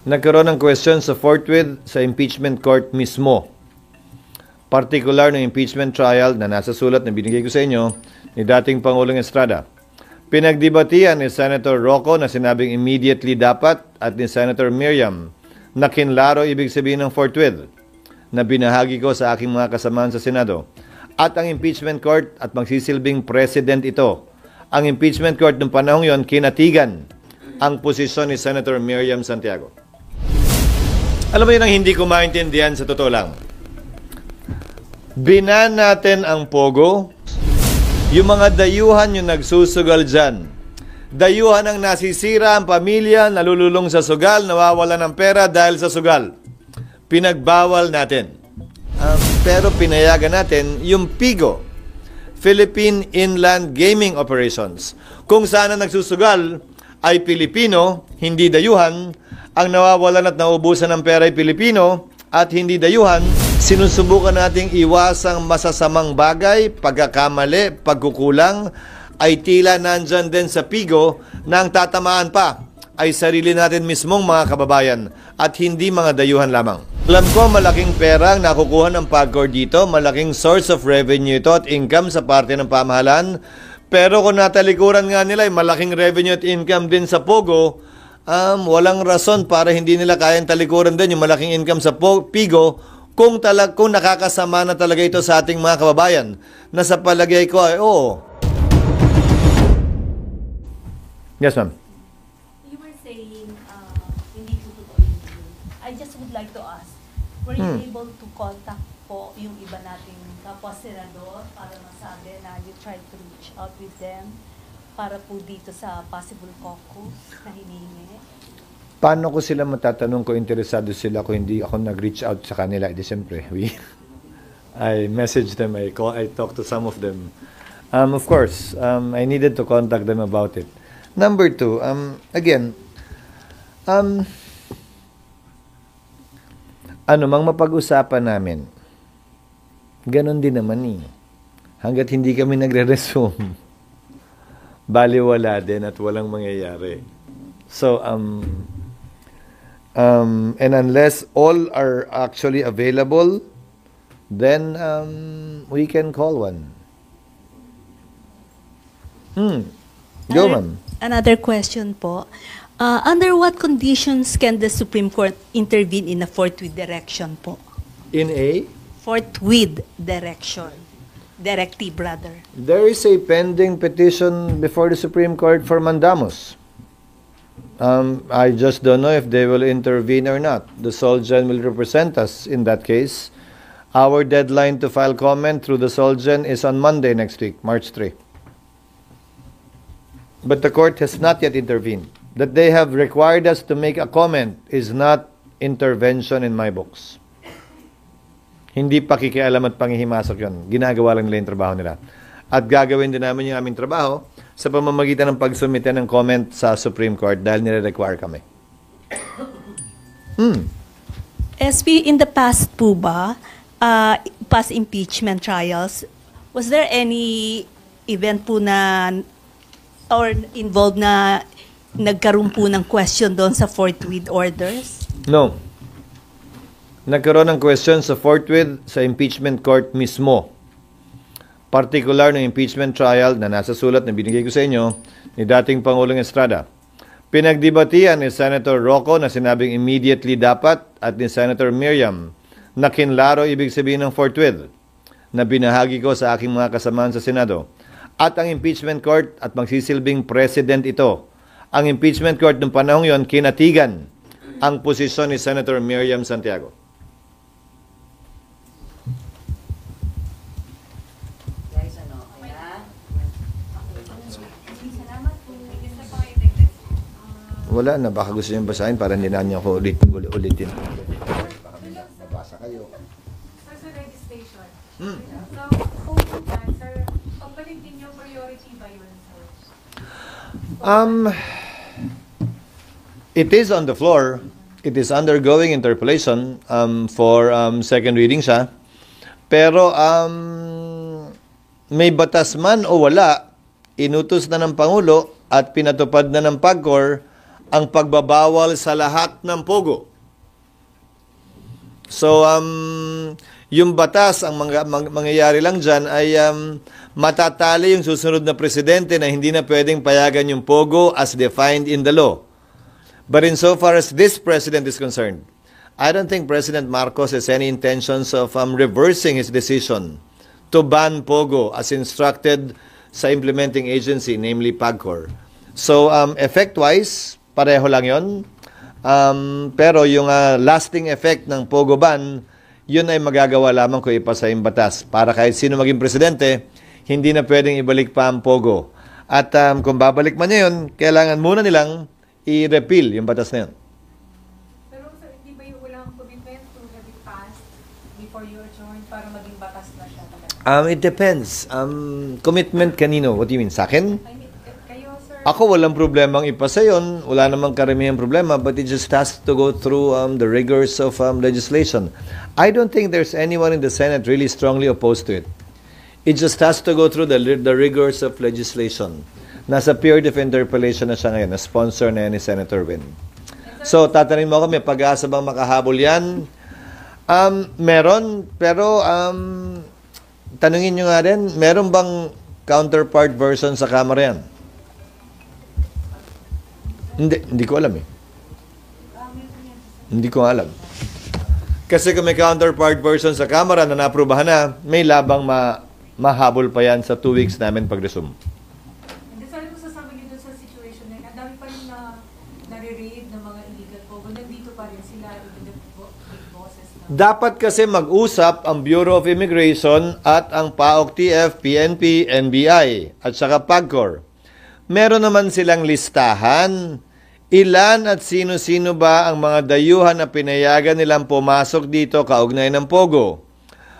Nagkaroon ng question sa forthwith sa impeachment court mismo. Particular ng impeachment trial na nasa sulat na binigay ko sa inyo ni dating Pangulong Estrada. Pinagdebatian ni Senator Rocco na sinabing immediately dapat at ni Senator Miriam na kinlaro ibig sabihin ng forthwith na binahagi ko sa aking mga kasamahan sa Senado. At ang impeachment court at magsisilbing president ito. Ang impeachment court ng panahong yon kinatigan ang posisyon ni Senator Miriam Santiago. Alam mo yun ang hindi ko maintindihan sa totoo lang. Binan natin ang pogo, yung mga dayuhan yung nagsusugal dyan. Dayuhan ang nasisira ang pamilya, nalululong sa sugal, nawawala ng pera dahil sa sugal. Pinagbawal natin. Pero pinayagan natin yung PIGO, Philippine Inland Gaming Operations. Kung saan ang nagsusugal ay Pilipino, hindi dayuhan. Ang nawawalan at naubusan ng pera ay Pilipino at hindi dayuhan. Sinusubukan nating iwasang masasamang bagay, pagkakamali, pagkukulang, ay tila nandyan din sa PIGO na ang tatamaan pa ay sarili natin mismong mga kababayan at hindi mga dayuhan lamang. Alam ko malaking pera ang nakukuha ng PAGCOR dito, malaking source of revenue ito at income sa parte ng pamahalaan. Pero kung natalikuran nga nila ay malaking revenue at income din sa POGO, walang rason para hindi nila kayang talikuran din yung malaking income sa PIGO kung nakakasama na talaga ito sa ating mga kababayan na sa palagay ko ay oo. Yes, ma'am. You were saying hindi ko totoo yun. I just would like to ask, were you able to contact po yung iba nating kapwa senador para masabi na you tried to reach out with them para po dito sa possible caucus na hinihingi? Paano ko sila matatanong kung interesado sila kung hindi ako nag-reach out sa kanila? Di siyempre, I messaged them, I talked to some of them. Of course, I needed to contact them about it. Number two, again, ano mang mapag-usapan namin, ganon din naman eh. Hanggat hindi kami nagre-resume, baliwala din at walang mangyayari. So, and unless all are actually available, then we can call one. Go, ma'am. Another question po. Under what conditions can the Supreme Court intervene in a forthwith direction po? In a? Forthwith direction. Directive, rather. There is a pending petition before the Supreme Court for mandamus. I just don't know if they will intervene or not. The Solgen will represent us in that case. Our deadline to file comment through the Solgen is on Monday next week, March 3. But the court has not yet intervened. That they have required us to make a comment is not intervention in my books. Hindi pakikialam at panghihimasok yun. Ginagawa lang nila yung trabaho nila. At gagawin din namin yung aming trabaho sa pamamagitan ng pagsumite ng comment sa Supreme Court dahil nire-require kami. SP, in the past po ba, past impeachment trials, was there any event po na or involved na nagkaroon po ng question doon sa forthwith orders? No. Nagkaroon ng question sa forthwith sa impeachment court mismo. Particular ng impeachment trial na nasa sulat na binigay ko sa inyo ni dating Pangulong Estrada. Pinagdebatian ni Senator Rocco na sinabing immediately dapat at ni Senator Miriam na kinlaro ibig sabihin ng forthwith na binahagi ko sa aking mga kasamahan sa Senado. At ang impeachment court at magsisilbing president ito. Ang impeachment court ng panahong yon kinatigan ang posisyon ni Senator Miriam Santiago. Wala na, baka gusto nyo basahin para hindi na nyo ako ulitin. Mabasa kayo. Sir, sa registration. So, kung yan, sir, pagbalik din yung priority ba yun, sir? It is on the floor. It is undergoing interpolation for second reading siya. Pero may batas man o wala, inutos na ng Pangulo at pinatupad na ng PAGCOR ang pagbabawal sa lahat ng pogo. So, yung batas, ang mangyayari lang dyan ay matatali yung susunod na presidente na hindi na pwedeng payagan yung pogo as defined in the law. But insofar as this president is concerned, I don't think President Marcos has any intentions of reversing his decision to ban pogo as instructed sa implementing agency, namely PAGCOR. So, effect-wise, pareho lang yun. Pero yung lasting effect ng pogo ban, yun ay magagawa lamang kung ipasa yung batas. Para kahit sino maging presidente, hindi na pwedeng ibalik pa ang pogo. At kung babalik man yun, kailangan muna nilang i-repeal yung batas na yun. Pero sir, hindi ba yung walang commitment to have it passed before you adjourn para maging batas na siya talaga? It depends. Commitment kanino? What do you mean? Sa akin? I mean, kayo sir, Ako walang problemang ipasa yun. Wala namang karamihang problema, but it just has to go through the rigors of legislation. I don't think there's anyone in the Senate really strongly opposed to it. It just has to go through the rigors of legislation. Nasa period of interpellation na siya ngayon, na sponsor na yan ni Senator Win. So, tatanungin mo ako, may pag-asa bang makahabol yan? Meron, pero tanungin nyo nga rin, meron bang counterpart version sa Kamara yan? Hindi ko alam eh. Hindi ko alam. Kasi kung may counterpart version sa Kamara na naaprubahan na, may labang mahabol pa yan sa 2 weeks namin pag-resume. hindi sir, kung sasama niyo dun sa situation na yun, ang dami pa rin na nare-raid ng mga illegal pogo. Nandito pa rin sila, even the big bosses na. Dapat kasi mag-usap ang Bureau of Immigration at ang PAOK-TF, PNP, NBI at saka PAGCOR. Meron naman silang listahan. Ilan at sino-sino ba ang mga dayuhan na pinayagan nilang pumasok dito kaugnay ng pogo?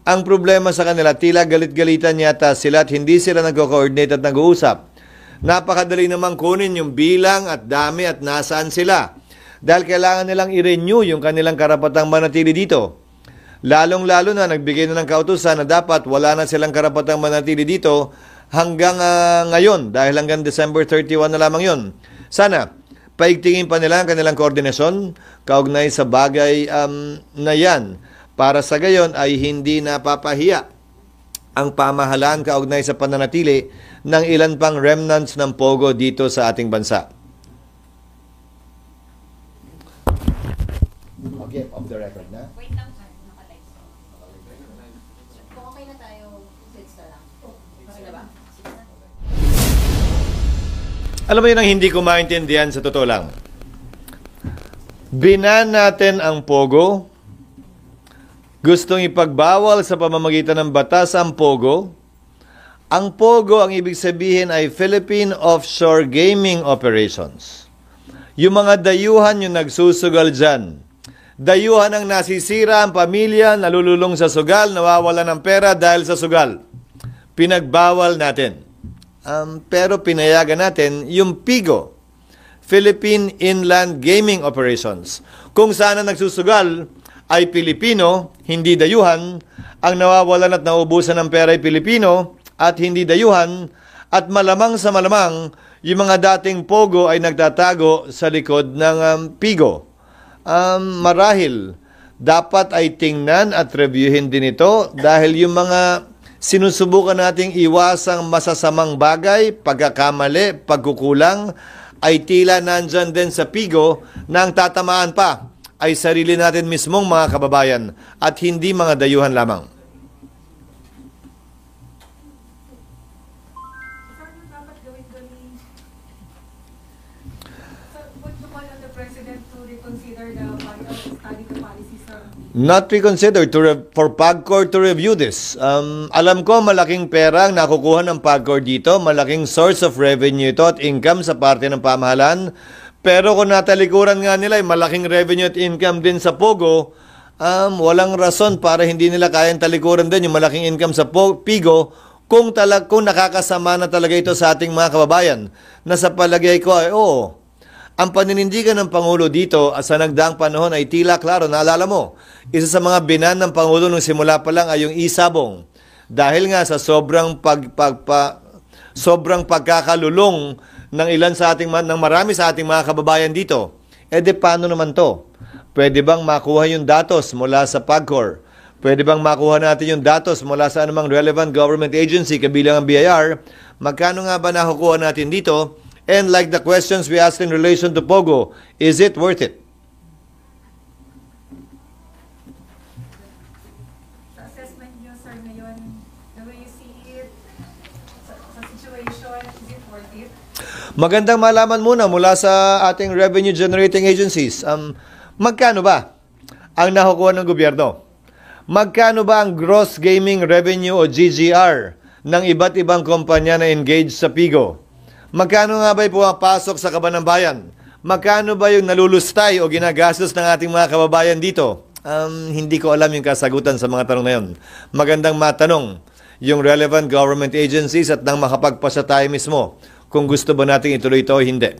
Ang problema sa kanila, tila galit-galitan yata sila at hindi sila nagko-coordinate at nag-uusap. Napakadali namang kunin yung bilang at dami at nasaan sila. Dahil kailangan nilang i-renew yung kanilang karapatang manatili dito. Lalong-lalo na nagbigay na ng kautusan na dapat wala na silang karapatang manatili dito hanggang ngayon. Dahil hanggang December 31 na lamang yun. Sana, paigtingin pa nila ang kanilang koordinasyon kaugnay sa bagay na yan. Para sa gayon ay hindi napapahiya ang pamahalaan kaugnay sa pananatili ng ilan pang remnants ng pogo dito sa ating bansa. Okay, off the record na. Wait lang, nakalive. Kung okay na tayo, sits na lang. Okay na ba? Sits na. Alam mo yun ang hindi ko maintindihan sa totoo lang. Binan natin ang pogo. Gustong ipagbawal sa pamamagitan ng batas ang pogo. Ang pogo, ang ibig sabihin ay Philippine Offshore Gaming Operations. Yung mga dayuhan yung nagsusugal dyan. Dayuhan ang nasisira ang pamilya, nalululong sa sugal, nawawala ng pera dahil sa sugal. Pinagbawal natin. Pero pinayagan natin yung PIGO, Philippine Inland Gaming Operations. Kung saan ang nagsusugal ay Pilipino, hindi dayuhan, ang nawawalan at naubusan ng pera ay Pilipino at hindi dayuhan, at malamang sa malamang, yung mga dating pogo ay nagtatago sa likod ng PIGO. Marahil, dapat ay tingnan at reviewin din ito dahil yung mga sinusubukan nating iwasang masasamang bagay, pagkakamali, pagkukulang, ay tila nandyan din sa PIGO na ang tatamaan pa ay sarili natin mismong mga kababayan at hindi mga dayuhan lamang. Saan yung dapat gawin? So, would you call on the President to reconsider the study the policy, sir? Not reconsider for PAGCOR to review this. Alam ko malaking pera ang nakukuha ng PAGCOR dito, malaking source of revenue ito at income sa parte ng pamahalaan. Pero kung natalikuran nga nila ay malaking revenue at income din sa pogo, walang rason para hindi nila kayang talikuran din yung malaking income sa PIGO kung nakakasama na talaga ito sa ating mga kababayan. Na sa palagay ko ay oo. Ang paninindigan ng Pangulo dito sa nagdaang panahon ay tila klaro. Naalala mo, isa sa mga binan ng Pangulo nung simula pa lang ay yung isabong. Dahil nga sa sobrang pagkakalulong ng marami sa ating mga kababayan dito. Paano naman to? Pwede bang makuha yung datos mula sa PAGCOR? Pwede bang makuha natin yung datos mula sa anumang relevant government agency kabilang ang BIR? Magkano nga ba nakukuha natin dito? And like the questions we asked in relation to Pogo, is it worth it? Sa assessment niyo, sir, ngayon, the way you see it, sa situation, is it worth it? Magandang malaman muna mula sa ating revenue generating agencies. Magkano ba ang nakukuha ng gobyerno? Magkano ba ang gross gaming revenue o GGR ng iba't ibang kumpanya na engaged sa PIGO? Magkano nga ba'y pumapasok sa kaban ng bayan? Magkano ba yung nalulustay o ginagastos ng ating mga kababayan dito? Hindi ko alam yung kasagutan sa mga tanong na yun. Magandang matanong yung relevant government agencies at nang makapagpasa tayo mismo kung gusto ba nating ituloy ito o hindi.